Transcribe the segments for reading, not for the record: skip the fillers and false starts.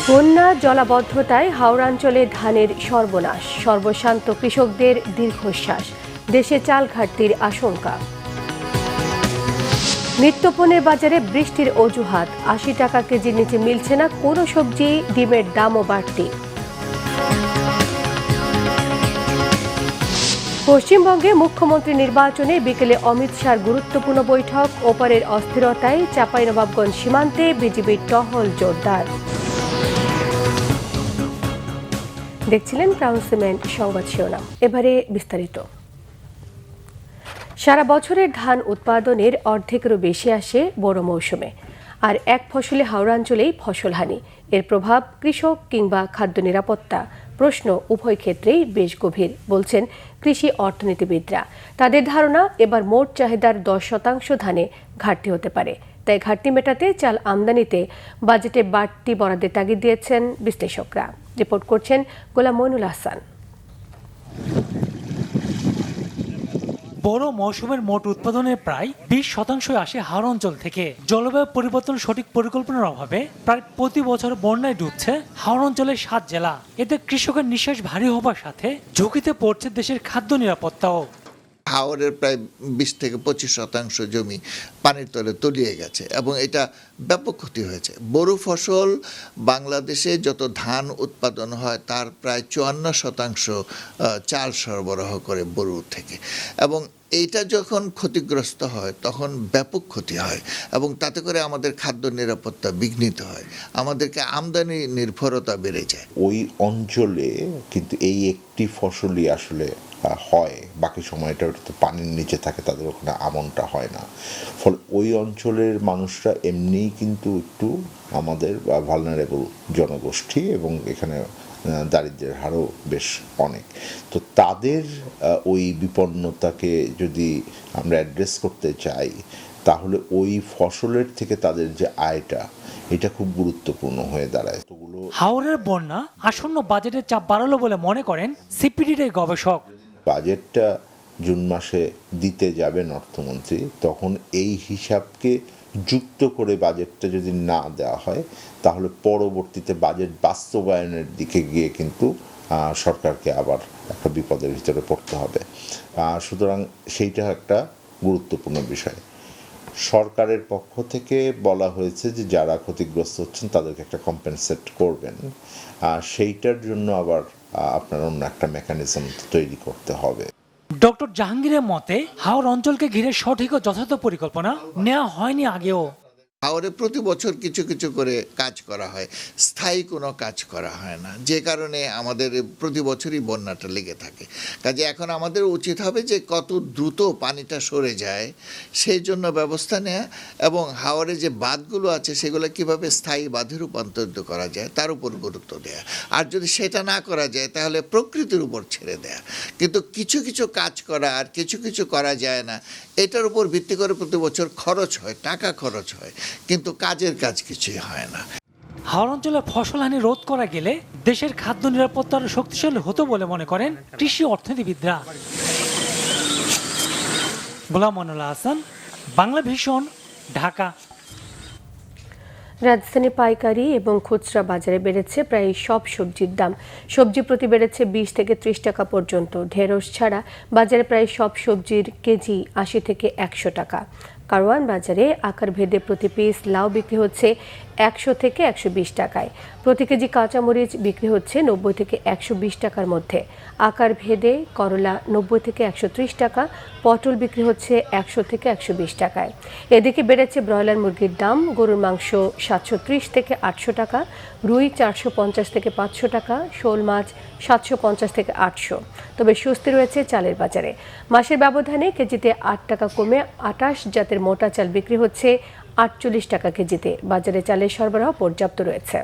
বন্যা জলাবদ্ধতায় হাওড়াঞ্চলে ধানের সর্বনাশ, সর্বশান্ত কৃষকদের দীর্ঘশ্বাস, দেশে চাল ঘাটতির আশঙ্কা। নিত্যপণ্যের বাজারে বৃষ্টির অজুহাত, ৮০ টাকা কেজির নিচে মিলছে না কোনো সবজি, ডিমের দামও বাড়তি। পশ্চিমবঙ্গে মুখ্যমন্ত্রী নির্বাচনে বিকেলে অমিত শাহর গুরুত্বপূর্ণ বৈঠক, ওপারের অস্থিরতায় চাঁপাইনবাবগঞ্জ সীমান্তে বিজিবির টহল জোরদার। দেখছিলেন ক্রাউন সিমেন্ট সংবাদ শিরোনাম, এবারে বিস্তারিত। সারা বছরের ধান উৎপাদনের অর্ধেকেরও বেশি আসে বড় মৌসুমে, আর এক ফসলে হাওড়াঞ্চলেই ফসলহানি। এর প্রভাব কৃষক কিংবা খাদ্য নিরাপত্তা প্রশ্ন উভয় ক্ষেত্রেই বেশ গভীর, বলছেন কৃষি অর্থনীতিবিদরা। তাদের ধারণা, এবার মোট চাহিদার 10% ধানে ঘাটতি হতে পারে। তাই ঘাটতি মেটাতে চাল আমদানিতে বাজেটে বাড়তি বরাদ্দের তাগিদ দিয়েছেন বিশ্লেষকরা। রিপোর্ট করছেন গোলাম মইনুল হাসান। বড় মৌসুমের মোট উৎপাদনের প্রায় 20% আসে হাওড় অঞ্চল থেকে। জলবায়ু পরিবর্তন সঠিক পরিকল্পনার অভাবে প্রায় প্রতি বছর বন্যায় ডুবছে হাওড় অঞ্চলের 7 জেলা। এতে কৃষকের নিঃশ্বাস ভারী হবার সাথে ঝুঁকিতে পড়ছে দেশের খাদ্য নিরাপত্তাও। হাওরের প্রায় 20 থেকে 25% জমি পানির তলে তলিয়ে গেছে এবং এটা ব্যাপক ক্ষতি হয়েছে। বোরো ফসল বাংলাদেশে যত ধান উৎপাদন হয় তার প্রায় 54% চাল সরবরাহ করে বোরো থেকে, এবং এইটা যখন ক্ষতিগ্রস্ত হয় তখন ব্যাপক ক্ষতি হয় এবং তাতে করে আমাদের খাদ্য নিরাপত্তা বিঘ্নিত হয়, আমাদেরকে আমদানি নির্ভরতা বেড়ে যায়। ওই অঞ্চলে কিন্তু এই একটি ফসলই আসলে হয়, বাকি সময়টা তো পানির নিচে থাকে, তাদের ওখানে আমনটা হয় না। ফলে ওই অঞ্চলের মানুষরা এমনিই কিন্তু একটু আমাদের ভালনারেবল জনগোষ্ঠী এবং এখানে দারিদ্র্যের হারও বেশ অনেক। তো তাদের ওই বিপন্নতাকে যদি আমরা অ্যাড্রেস করতে চাই তাহলে ওই ফসলের থেকে তাদের যে আয়টা, এটা খুব গুরুত্বপূর্ণ হয়ে দাঁড়ায়। হাওরের বন্যা আসন্ন বাজেটের চাপ বাড়ালো বলে মনে করেন সিপিডির এই গবেষক। বাজেটটা জুন মাসে দিতে যাবেন অর্থমন্ত্রী, তখন এই হিসাবকে যুক্ত করে বাজেটটা যদি না দেওয়া হয় তাহলে পরবর্তীতে বাজেট বাস্তবায়নের দিকে গিয়ে কিন্তু সরকারকে আবার একটা বিপদের ভিতরে পড়তে হবে। সুতরাং সেইটা একটা গুরুত্বপূর্ণ বিষয়। সরকারের পক্ষ থেকে বলা হয়েছে যে যারা ক্ষতিগ্রস্ত হচ্ছেন তাদেরকে একটা কম্পেনসেট করবেন, সেইটার জন্য আবার আপনার অন্য একটা মেকানিজম তৈরি করতে হবে। ডক্টর জাহাঙ্গীরের মতে হাওর অঞ্চলকে ঘিরে সঠিক ও যথাযথ পরিকল্পনা নেওয়া হয়নি আগেও। হাওরে প্রতি বছর কিছু কিছু করে কাজ করা হয়, স্থায়ী কোনো কাজ করা হয় না, যে কারণে আমাদের প্রতি বছরই বন্যাটা লেগে থাকে। কাজে এখন আমাদের উচিত হবে যে কত দ্রুত পানিটা সরে যায় সেই জন্য ব্যবস্থা নেওয়া, এবং হাওরে যে বাঁধগুলো আছে সেগুলো কিভাবে স্থায়ী বাঁধে রূপান্তরিত করা যায় তার উপর গুরুত্ব দেয়া। আর যদি সেটা না করা যায় তাহলে প্রকৃতির উপর ছেড়ে দেয়া। কিন্তু কিছু কিছু কাজ করা আর কিছু কিছু করা যায় না, এটার উপর ভিত্তি করে প্রতি বছর খরচ হয়, টাকা খরচ হয়, কিন্তু কাজের কাজ কিছুই হয় না। হাওড় অঞ্চলে ফসলহানি রোধ করা গেলে দেশের খাদ্য নিরাপত্তা আরো শক্তিশালী হতো বলে মনে করেন কৃষি অর্থনীতিবিদরা। গোলাম মইনুল হাসান, বাংলা ভিশন, ঢাকা। রাজধানী পাইকারি এবং খুচরা বাজারে বেড়েছে প্রায় সব সবজির দাম। সবজি প্রতি বেড়েছে 20 থেকে 30 টাকা পর্যন্ত। ঢেঁড়স ছাড়া বাজারে প্রায় সব সবজির কেজি 80 থেকে 100 টাকা। কারওয়ান বাজারে আকার ভেদে প্রতি পিস লাউ বিক্রি হচ্ছে 100 থেকে 120 টাকায়। প্রতি কেজি কাঁচামরিচ বিক্রি হচ্ছে 90 থেকে 120 টাকার মধ্যে। আকার ভেদে করলা 90 থেকে 130 টাকা, পটল বিক্রি হচ্ছে 100 থেকে 120 টাকায়। এদিকে বেড়েছে ব্রয়লার মুরগির দাম। গরুর মাংস 730 থেকে 800 টাকা, রুই 450 থেকে 500 টাকা, শোল মাছ 750 থেকে 800। তবে স্বস্তি রয়েছে চালের বাজারে। মাসের ব্যবধানে কেজিতে 8 টাকা কমে 28 জাতের মোটা চাল বিক্রি হচ্ছে 48 টাকা কেজিতে। বাজারে চালের সরবরাহ পর্যাপ্ত রয়েছে।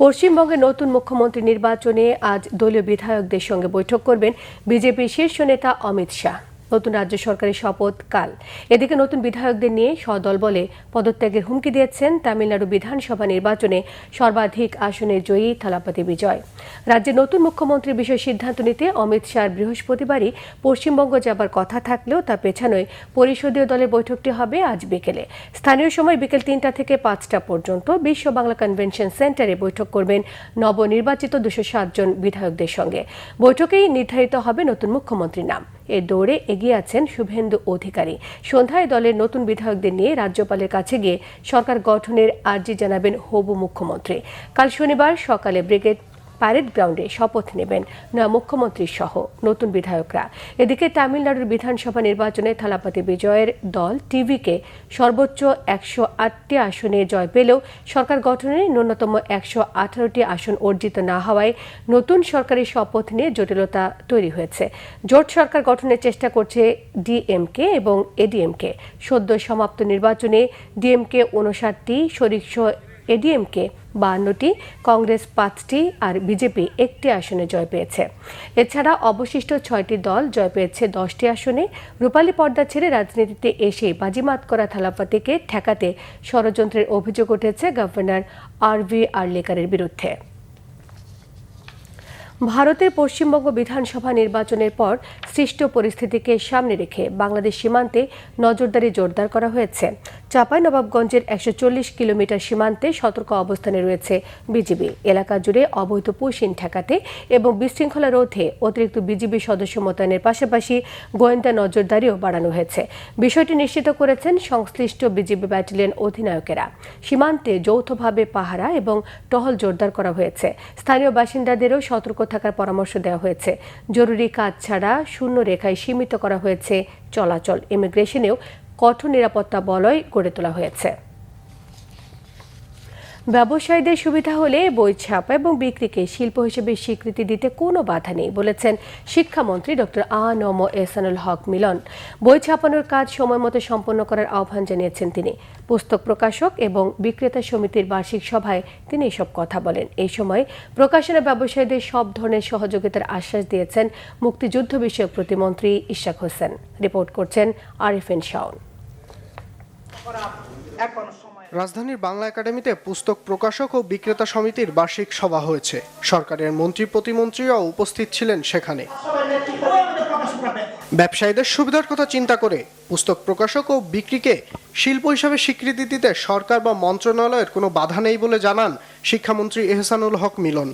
পশ্চিমবঙ্গে নতুন মুখ্যমন্ত্রী নির্বাচনে আজ দলীয় বিধায়কদের সঙ্গে বৈঠক করবেন বিজেপির শীর্ষ নেতা অমিত শাহ। নতুন রাজ্য সরকারের শপথ কাল। এদিকে নতুন বিধায়কদের নিয়ে সদল বলে পদত্যাগের হুমকি দিয়েছেন তামিলনাড়ু বিধানসভা নির্বাচনে সর্বাধিক আসনে জয়ী থালাপতি বিজয়। রাজ্যের নতুন মুখ্যমন্ত্রীর বিষয়ে সিদ্ধান্ত নিতে অমিত শাহর বৃহস্পতিবারই পশ্চিমবঙ্গ যাবার কথা থাকলেও তা পেছানোয় পরিষদীয় দলের বৈঠকটি হবে আজ বিকেলে। স্থানীয় সময় বিকেল 3টা থেকে 5টা পর্যন্ত বিশ্ব বাংলা কনভেনশন সেন্টারে বৈঠক করবেন নবনির্বাচিত 207 জন বিধায়কদের সঙ্গে। বৈঠকেই নির্ধারিত হবে নতুন মুখ্যমন্ত্রীর নাম। এর দৌড়ে এগিয়ে আছেন শুভেন্দু অধিকারী। সন্ধ্যায় দলের নতুন বিধায়কদের নিয়ে রাজ্যপালের কাছে গিয়ে সরকার গঠনের আর্জি জানাবেন হবু মুখ্যমন্ত্রী। কাল শনিবার সকালে ব্রিগেড প্যারেড গ্রাউন্ডে শপথ নেবেন নয়া মুখ্যমন্ত্রী সহ নতুন বিধায়করা। এদিকে তামিলনাড়ুর বিধানসভা নির্বাচনে থালাপতি বিজয়ের দল টিভিকে সর্বোচ্চ 108টি আসনে জয় পেলেও সরকার গঠনে ন্যূনতম 118টি আসন অর্জিত না হওয়ায় নতুন সরকারি শপথ নিয়ে জটিলতা তৈরি হয়েছে। জোট সরকার গঠনের চেষ্টা করছে ডিএমকে এবং এডিএমকে। সদ্য সমাপ্ত নির্বাচনে ডিএমকে 59টি, শরিক এডিএমকে 52টি, কংগ্রেস 5টি আর বিজেপি 1টি আসনে জয় পেয়েছে। এছাড়া অবশিষ্ট 6টি দল জয় পেয়েছে 10টি আসনে। রূপালী পর্দা ছেড়ে রাজনীতিতে এসে বাজিমাত করা থালাপতিকে ঠেকাতে ষড়যন্ত্রের অভিযোগ উঠেছে গভর্নর আরভি আর্লেকারের বিরুদ্ধে। ভারতের পশ্চিমবঙ্গ বিধানসভা নির্বাচনের পর সৃষ্ট পরিস্থিতিকে সামনে রেখে বাংলাদেশ সীমান্তে নজরদারি জোরদার করা হয়েছে। চাঁপাইনবাবগঞ্জের 140 কিলোমিটার সীমান্তে সতর্ক অবস্থানে রয়েছে বিজিবি। এলাকা জুড়ে অবৈধ পুশিন ঠেকাতে এবং বিশৃঙ্খলা রোধে অতিরিক্ত বিজিবি সদস্য মোতায়েনের পাশাপাশি গোয়েন্দা নজরদারিও বাড়ানো হয়েছে। বিষয়টি নিশ্চিত করেছেন সংশ্লিষ্ট বিজিবি ব্যাটালিয়ন অধিনায়কেরা। সীমান্তে যৌথভাবে পাহারা এবং টহল জোরদার করা হয়েছে। স্থানীয় বাসিন্দাদেরও সতর্ক থাকার পরামর্শ দেওয়া হয়েছে। জরুরি কাজ ছাড়া শূন্য রেখায় সীমিত করা হয়েছে চলাচল। ইমিগ্রেশনেও কঠোর নিরাপত্তা বলয় গড়ে তোলা হয়েছে। ব্যবসায়ীদের সুবিধা হলে বই ছাপা এবং বিক্রিকে শিল্প হিসেবে স্বীকৃতি দিতে কোনো বাধা নেই বলেছেন শিক্ষামন্ত্রী ডক্টর আ.ন.ম এহসানুল হক মিলন। বই ছাপানোর কাজ সময়মতো সম্পন্ন করার আহ্বান জানিয়েছেন তিনি। পুস্তক প্রকাশক এবং বিক্রেতা সমিতির বার্ষিক সভায় তিনি এসব কথা বলেন। এই সময় প্রকাশনা ব্যবসায়ীদের সব ধরনের সহযোগিতার আশ্বাস দিয়েছেন মুক্তিযুদ্ধ বিষয়ক প্রতিমন্ত্রী ইশরাক হোসেন। রিপোর্ট করছেন আরিফিন শাওন। রাজধানীর বাংলা একাডেমিতে পুস্তক প্রকাশক ও বিক্রেতা সমিতির বার্ষিক সভা হয়েছে। সরকারের মন্ত্রী প্রতিমন্ত্রীও উপস্থিত ছিলেন সেখানে। ব্যবসায়ীদের সুবিধার কথা চিন্তা করে পুস্তক প্রকাশক ও বিক্রিকে শিল্প হিসাবে স্বীকৃতি দিতে সরকার বা মন্ত্রণালয়ের কোনো বাধা নেই বলে জানান শিক্ষামন্ত্রী এহসানুল হক মিলন।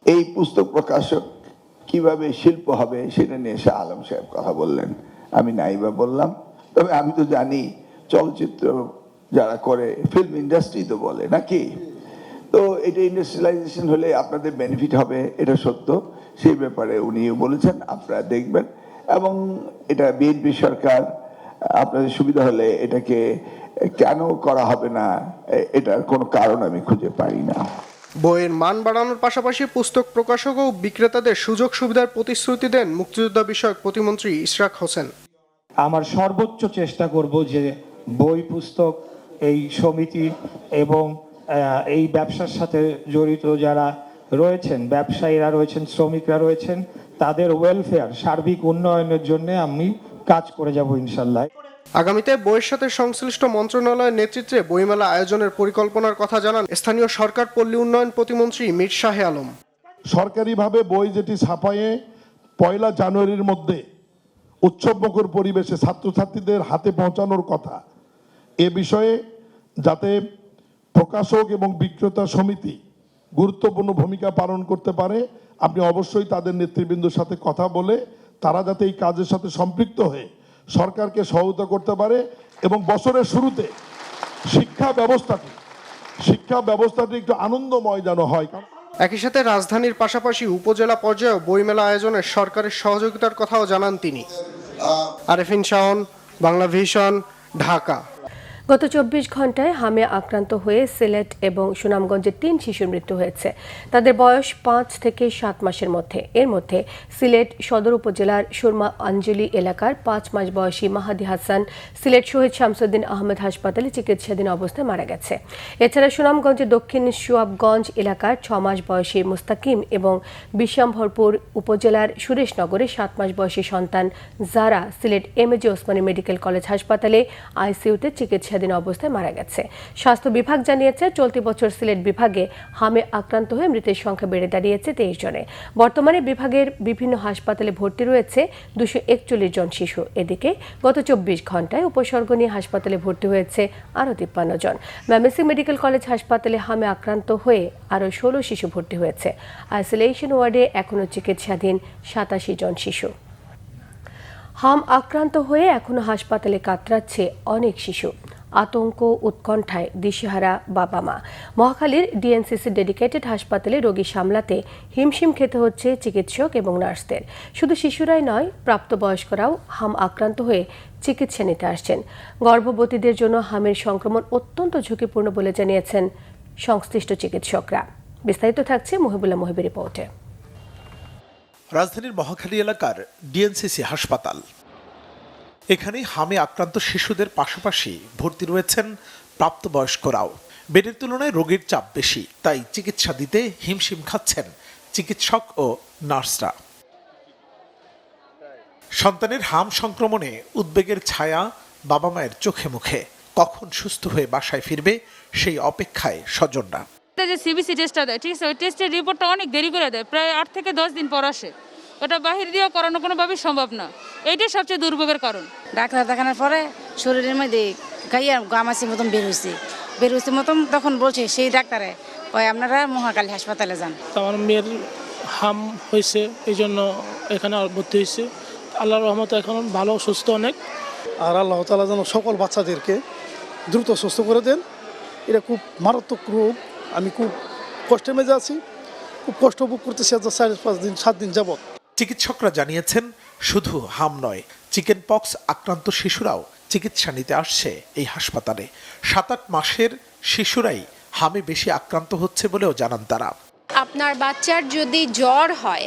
এই পুস্তক প্রকাশক কিভাবে শিল্প হবে সেটা নিয়ে শাহ আলম সাহেব কথা বললেন, আমি নাইবা বললাম। তবে আমি তো জানি চলচ্চিত্র যারা করে ফিল্ম ইন্ডাস্ট্রি তো বলে নাকি, তো এটা ইন্ডাস্ট্রিয়ালাইজেশন হলে আপনাদের বেনিফিট হবে, এটা সত্য। সেই ব্যাপারে উনিও বলেছেন আপনারা দেখবেন, এবং এটা বিএনপি সরকার, আপনাদের সুবিধা হলে এটাকে কেন করা হবে না এটার কোনো কারণ আমি খুঁজে পাই না। বইয়ের মান বাড়ানোর পাশাপাশি পুস্তক প্রকাশক ও বিক্রেতাদের সুযোগ সুবিধার প্রতিশ্রুতি দেন মুক্তিযোদ্ধা বিষয়ক প্রতিমন্ত্রী ইশরাক হোসেন। আমার সর্বোচ্চ চেষ্টা করব যে বই পুস্তক এই সমিতি এবং এই ব্যবসার সাথে জড়িত যারা রয়েছেন, ব্যবসায়ীরা রয়েছেন, শ্রমিকরা রয়েছেন, তাদের ওয়েলফেয়ার, সার্বিক উন্নয়নের জন্য আমি কাজ করে যাব ইনশাল্লাহ। আগামীতে বইয়ের সাথে সংশ্লিষ্ট মন্ত্রণালয়ের নেতৃত্বে বইমেলা আয়োজনের পরিকল্পনার কথা জানান স্থানীয় সরকার পল্লী উন্নয়ন প্রতিমন্ত্রী মীর শাহে আলম। সরকারিভাবে বই যেটি ছাপায়ে 1 জানুয়ারির মধ্যে উৎসবমুখর পরিবেশে ছাত্রছাত্রীদের হাতে পৌঁছানোর কথা, এ বিষয়ে যাতে প্রকাশক এবং বিক্রেতা সমিতি গুরুত্বপূর্ণ ভূমিকা পালন করতে পারে, আপনি অবশ্যই তাদের নেতৃবৃন্দের সাথে কথা বলে তারা যাতে এই কাজের সাথে সম্পৃক্ত হয়ে সরকারকে সহায়তা করতে পারে, এবং বছরের শুরুতে শিক্ষা ব্যবস্থাটি একটু আনন্দময় যেন হয়। একই সাথে রাজধানীর পাশাপাশি উপজেলা পর্যায়েও বইমেলা আয়োজনে সরকারের সহযোগিতার কথাও জানান তিনি। আরিফিন শাওন, বাংলা ভিশন, ঢাকা। গত 24 ঘন্টায় হামে আক্রান্ত হয়ে সিলেট এবং সুনামগঞ্জে 3 শিশুর মৃত্যু হয়েছে। তাদের বয়স 5 থেকে 7 মাসের মধ্যে। এর মধ্যে সিলেট সদর উপজেলার সুরমা আঞ্জলি এলাকার 5 মাস বয়সী মাহাদি হাসান সিলেট শহীদ শামসুদ্দিন আহমেদ হাসপাতালে চিকিৎসাধীন অবস্থায় মারা গেছে। এছাড়া সুনামগঞ্জের দক্ষিণ সুয়াবগঞ্জ এলাকার 6 মাস বয়সী মুস্তাকিম এবং বিশ্বম্ভরপুর উপজেলার সুরেশনগরে 7 মাস বয়সী সন্তান Zara Sylhet MAG Osmani medical college হাসপাতালে আইসিইউতে চিকিৎসাধীন অবস্থায় মারা গেছে। স্বাস্থ্য বিভাগ জানিয়েছে, চলতি বছর সিলেট বিভাগে হামে আক্রান্ত হয়ে মৃতের সংখ্যা বেড়ে দাঁড়িয়েছে 23 জনে। বর্তমানে বিভাগের বিভিন্ন হাসপাতালে ভর্তি রয়েছে 241 জন শিশু। এদিকে গত 24 ঘন্টায় উপসর্গ নিয়ে হাসপাতালে ভর্তি হয়েছে আরও 53 জন। ময়মনসিংহ মেডিকেল কলেজ হাসপাতালে হামে আক্রান্ত হয়ে আরও 16 শিশু ভর্তি হয়েছে। আইসোলেশন ওয়ার্ডে এখনও চিকিৎসাধীন 87 জন শিশু। হাম আক্রান্ত হয়ে এখনো হাসপাতালে কাতরাচ্ছে অনেক শিশু। আতঙ্ক উৎকণ্ঠায় দিশেহারা বাবা মা। মহাখালীর ডিএনসিসি ডেডিকেটেড হাসপাতালে রোগী সামলাতে হিমশিম খেতে হচ্ছে চিকিৎসক এবং নার্সদের। শুধু শিশুরাই নয়, প্রাপ্তবয়স্করাও হাম আক্রান্ত হয়ে চিকিৎসা নিতে আসছেন। গর্ভবতীদের জন্য হামের সংক্রমণ অত্যন্ত ঝুঁকিপূর্ণ বলে জানিয়েছেন সংশ্লিষ্ট চিকিৎসকরা। বিস্তারিত থাকছে মহিবুল্লাহ মহিবের রিপোর্টে। রাজধানীর মহাখালী এলাকার ডিএনসিসি হাসপাতাল। এখানে হামে আক্রান্ত শিশুদের পাশাপাশি ভর্তি রয়েছেন প্রাপ্তবয়স্করাও। বেডের তুলনায় রোগীর চাপ বেশি, তাই চিকিৎসা দিতে হিমশিম খাচ্ছেন চিকিৎসক ও নার্সরা। সন্তানের হাম সংক্রমণে উদ্বেগের ছায়া বাবা মায়ের চোখে মুখে। কখন সুস্থ হয়ে বাসায় ফিরবে সেই অপেক্ষায় স্বজনরা। যে সিবিসি টেস্টটা দেয়, ঠিক আছে, ওই টেস্টের রিপোর্টটা অনেক দেরি করে দেয়, প্রায় 8 থেকে 10 দিন পর আসে। ওটা বাহির দিয়েও করানো কোনোভাবেই সম্ভব না। এইটাই সবচেয়ে দুর্ভোগের কারণ। ডাক্তার দেখানোর পরে শরীরের মধ্যে গাইয়া গামাসির মতন বের হয়েছে মতন, তখন বলছে সেই ডাক্তারে কয় আপনারা মহাকালী হাসপাতালে যান। আমার মেয়ের হাম হয়েছে, এই জন্য এখানে ভর্তি হয়েছে। আল্লাহর রহমতে এখন ভালো সুস্থ অনেক। আর আল্লাহ তাআলা যেন সকল বাচ্চাদেরকে দ্রুত সুস্থ করে দেন। এটা খুব মারাত্মক রোগ। আমি খুব কষ্টের মেজে আছি, খুব কষ্ট ভোগ করতেছি 4-5 দিন 7 দিন যাবত। চিকিৎসকরা জানিয়েছেন, শুধু হাম নয়, চিকেন পক্স আক্রান্ত শিশুরাও চিকিৎসা নিতে আসছে এই হাসপাতালে। 7-8 মাসের শিশুরাই হামে বেশি আক্রান্ত হচ্ছে বলেও জানান তারা। আপনার বাচ্চার যদি জ্বর হয়,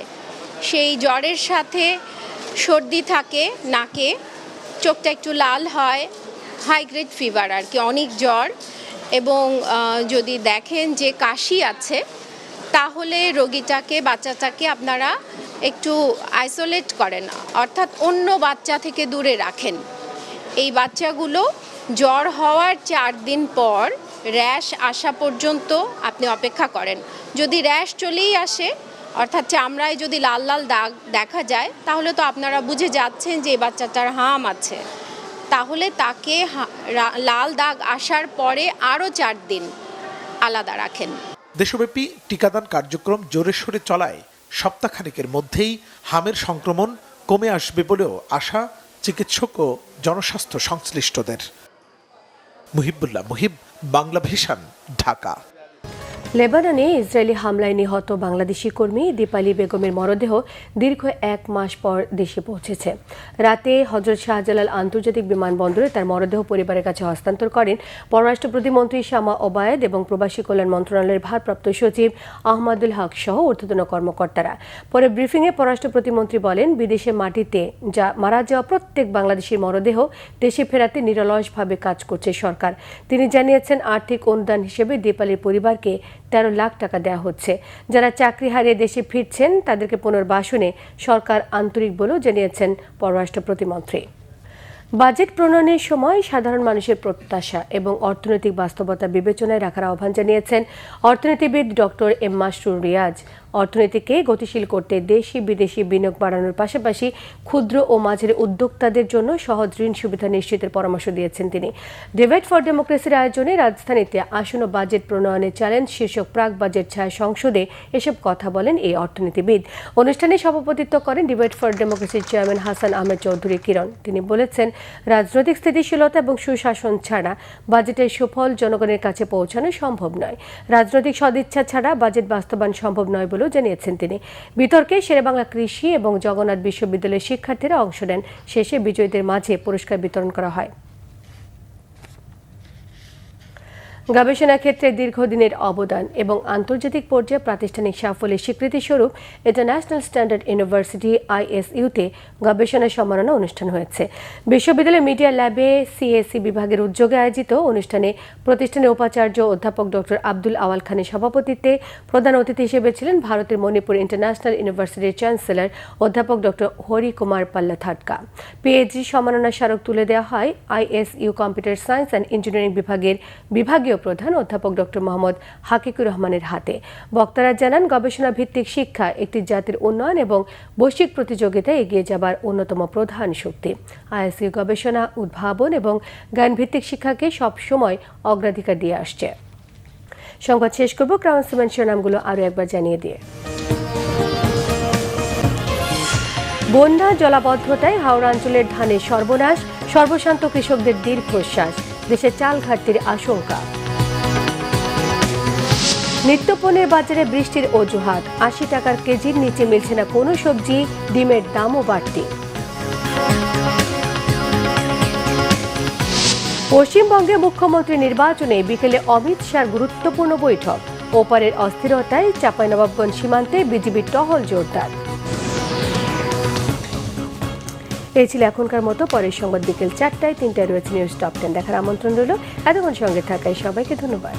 সেই জ্বরের সাথে সর্দি থাকে, নাকে চোখটা একটু লাল হয়, হাই গ্রেড ফিভার আর কি, অনেক জ্বর, এবং যদি দেখেন যে কাশি আছে, তাহলে বাচ্চাটাকে আপনারা একটু আইসোলেট করেন, অর্থাৎ অন্য বাচ্চা থেকে দূরে রাখেন। এই বাচ্চাগুলো জ্বর হওয়ার 4 দিন পর র্যাশ আসা পর্যন্ত আপনি অপেক্ষা করেন। যদি র্যাশ চলেই আসে, অর্থাৎ চামড়ায় যদি লাল লাল দাগ দেখা যায়, তাহলে তো আপনারা বুঝে যাচ্ছেন যে এই বাচ্চাটার হাম আছে। তাহলে তাকে লাল দাগ আসার পরে আরও 4 দিন আলাদা রাখেন। দেশব্যাপী টিকাদান কার্যক্রম জোরে সোরে চলায় সপ্তাহখানেকের মধ্যেই হামের সংক্রমণ কমে আসবে বলেও আশা চিকিৎসক ও জনস্বাস্থ্য সংশ্লিষ্টদের। মুহিবুল্লাহ মুহিব, বাংলা ভিশন, ঢাকা। লেবাননে ইসরায়েলি হামলায় নিহত বাংলাদেশি কর্মী দীপালি বেগমের মরদেহ দীর্ঘ 1 মাস পর দেশে পৌঁছেছে। রাতে হযরত শাহজালাল আন্তর্জাতিক বিমানবন্দরে তার মরদেহ পরিবারের কাছে হস্তান্তর করেন পররাষ্ট্র প্রতিমন্ত্রী শামা ওবায়েদ এবং প্রবাসী কল্যাণ মন্ত্রণালয়ের ভারপ্রাপ্ত সচিব আহমদুল হক সহ ঊর্ধ্বতন কর্মকর্তারা। পরে ব্রিফিংয়ে পররাষ্ট্র প্রতিমন্ত্রী বলেন, বিদেশে মাটিতে মারা যাওয়া প্রত্যেক বাংলাদেশির মরদেহ দেশে ফেরাতে নিরলসভাবে কাজ করছে সরকার। তিনি জানিয়েছেন, আর্থিক অনুদান হিসেবে দীপালির পরিবারকে 13 লাখ টাকা দেওয়া হচ্ছে। যারা চাকরি হারিয়ে দেশে ফিরছেন তাদেরকে পুনর্বাসনে সরকার আন্তরিক বলেও জানিয়েছেন পররাষ্ট্র প্রতিমন্ত্রী। বাজেট প্রণয়নের সময় সাধারণ মানুষের প্রত্যাশা এবং অর্থনৈতিক বাস্তবতা বিবেচনায় রাখার আহ্বান জানিয়েছেন অর্থনীতিবিদ ডক্টর এম মাসরুর রিয়াজ। অর্থনীতিকে গতিশীল করতে দেশি বিদেশি বিনিয়োগ বাড়ানোর পাশাপাশি ক্ষুদ্র ও মাঝারি উদ্যোক্তাদের জন্য সহজ ঋণ সুবিধা নিশ্চিতের পরামর্শ দিয়েছেন তিনি। ডিবেট ফর ডেমোক্রেসির আয়োজনে রাজধানীতে আসন্ন বাজেট প্রণয়নের চ্যালেঞ্জ শীর্ষক প্রাক বাজেট ছায়া সংসদে এসব কথা বলেন এই অর্থনীতিবিদ। অনুষ্ঠানে সভাপতিত্ব করেন ডিবেট ফর ডেমোক্রেসির চেয়ারম্যান হাসান আহমেদ চৌধুরী কিরণ। তিনি বলেছেন, রাজনৈতিক স্থিতিশীলতা এবং সুশাসন ছাড়া বাজেটের সুফল জনগণের কাছে পৌঁছানো সম্ভব নয়। রাজনৈতিক সদিচ্ছা ছাড়া বাজেট বাস্তবায়ন সম্ভব নয় বলেও জানিয়েছেন তিনি। বিতর্কে শেরেবাংলা কৃষি এবং জগন্নাথ বিশ্ববিদ্যালয়ের শিক্ষার্থীরা অংশ নেন। শেষে বিজয়ীদের মাঝে পুরস্কার বিতরণ করা হয়। গবেষণা ক্ষেত্রে দীর্ঘদিনের অবদান এবং আন্তর্জাতিক পর্যায়ে প্রাতিষ্ঠানিক সাফল্যের স্বীকৃতি স্বরূপ ইন্টারন্যাশনাল স্ট্যান্ডার্ড ইউনিভার্সিটি ISU-তে গবেষণা সম্মাননা অনুষ্ঠান হয়েছে। বিশ্ববিদ্যালয়ের মিডিয়া ল্যাবে CSE বিভাগের উদ্যোগে আয়োজিত অনুষ্ঠানে প্রতিষ্ঠানের উপাচার্য অধ্যাপক ডক্টর আব্দুল আওয়াল খানের সভাপতিত্বে প্রধান অতিথি হিসেবে ছিলেন ভারতের মণিপুর ইন্টারন্যাশনাল ইউনিভার্সিটির চ্যান্সেলর অধ্যাপক ডক্টর হরি কুমার পাল্লা থাটকা। PhD সম্মাননা স্মারক তুলে দেওয়া হয় ISU computer science and engineering বিভাগের বিভাগীয় প্রধান অধ্যাপক ডক্টর মোহাম্মদ হাকিকুর রহমানের হাতে। বক্তারা জানান, গবেষণা ভিত্তিক শিক্ষা একটি জাতির উন্নয়ন এবং বৈশ্বিক প্রতিযোগিতায় এগিয়ে যাবার অন্যতম প্রধান শক্তি। ISU গবেষণা, উদ্ভাবন এবং জ্ঞানভিত্তিক শিক্ষাকে সবসময় অগ্রাধিকার দিয়ে আসছে। সংবাদ শেষ করব ক্রাউন সিমেন্ট শিরোনামগুলো আরও একবার জানিয়ে দিয়ে। বন্যা জলাবদ্ধতায় হাওড়া অঞ্চলের ধানের সর্বনাশ, সর্বশান্ত কৃষকদের দীর্ঘশ্বাস, দেশে চাল ঘাটতির আশঙ্কা। নিত্যপণ্যের বাজারে বৃষ্টির অজুহাত, 80 টাকার কেজির নিচে মিলছে না কোনো সবজি, ডিমের দামও বাড়তি। পশ্চিমবঙ্গে মুখ্যমন্ত্রী নির্বাচনে বিকেলে অমিত শাহর গুরুত্বপূর্ণ বৈঠক, ওপারের অস্থিরতায় চাঁপাইনবাবগঞ্জ সীমান্তে বিজিবির টহল জোরদার। এই ছিল এখনকার মতো। পরের সংবাদ বিকেল 4টায়, 3টায় রয়েছে নিউজ টপ 10 দেখার আমন্ত্রণ রইল। এতক্ষণ সঙ্গে থাকায় সবাইকে ধন্যবাদ।